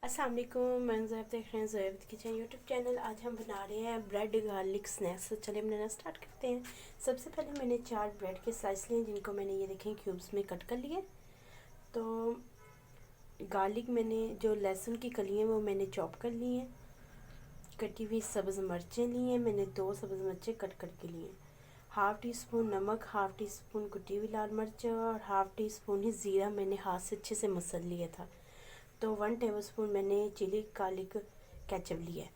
अस्सलाम वालेकुम, मैं ज़ैब देख रहे हैं ज़ैब किचन यूट्यूब चैनल। आज हम बना रहे हैं ब्रेड गार्लिक स्नैक्स। तो चलिए बनाना स्टार्ट करते हैं। सबसे पहले मैंने 4 ब्रेड के स्लाइस लिए जिनको मैंने ये देखें क्यूब्स में कट कर लिए। तो गार्लिक मैंने जो लहसुन की कलियाँ वो मैंने चॉप कर ली हैं। कटी हुई सब्ज़ मिर्चें ली हैं मैंने, 2 सब्ज़ मिर्चें कट करके लिए हैं। हाफ़ टी स्पून नमक, हाफ़ टी स्पून कुटी हुई लाल मिर्च और हाफ़ टी स्पून ही ज़ीरा मैंने हाथ से अच्छे से मसल लिया था। तो 1 टेबलस्पून मैंने चिली गार्लिक केचप लिया है।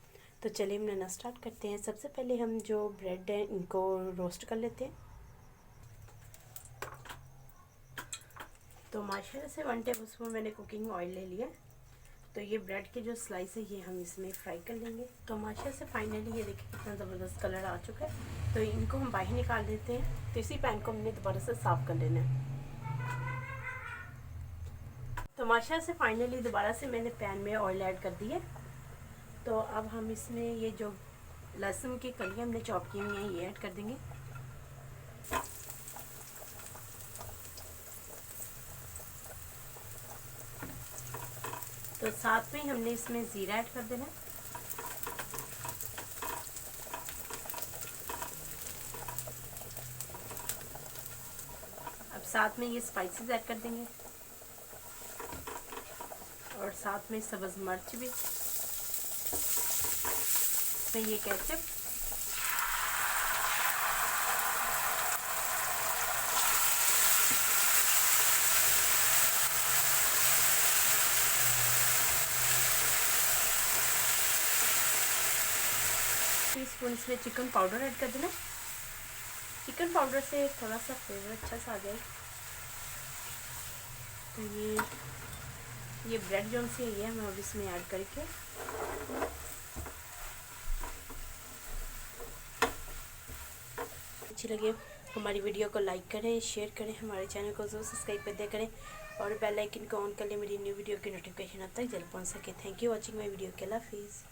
तो चलिए बनाना स्टार्ट करते हैं। सबसे पहले हम जो ब्रेड हैं इनको रोस्ट कर लेते हैं। तो माशाल्लाह से 1 टेबलस्पून मैंने कुकिंग ऑयल ले लिया। तो ये ब्रेड के जो स्लाइस है ये हम इसमें फ्राई कर लेंगे। तो माशाल्लाह से फाइनली ये देखिए कितना ज़बरदस्त कलर आ चुका है। तो इनको हम बाहर निकाल देते हैं। तो इसी पैन को हमने दोबारा से साफ़ कर लेना है। तो माशाल्लाह से फाइनली दोबारा से मैंने पैन में ऑयल ऐड कर दिया। तो अब हम इसमें ये जो लहसुन की कलियाँ हमने चॉप की हुई हैं ये ऐड कर देंगे। तो साथ में हमने इसमें ज़ीरा ऐड कर देना। अब साथ में ये स्पाइसेस ऐड कर देंगे और साथ में सब्ज़ मिर्च भी, में ये केचप, टीस्पून इसमें चिकन पाउडर ऐड कर देना। चिकन पाउडर से थोड़ा सा फ्लेवर अच्छा सा आ जाए। तो ये ब्रेड जो से ये हम अब इसमें ऐड करके अच्छी लगे हमारी वीडियो को लाइक करें, शेयर करें, हमारे चैनल को ज़रूर सब्सक्राइब कर दिया करें और बेल आइकन को ऑन कर लें मेरी न्यू वीडियो की नोटिफिकेशन अब तक जल्द पहुंच सके। Thank you watching my video के। अल्लाह हाफिज़।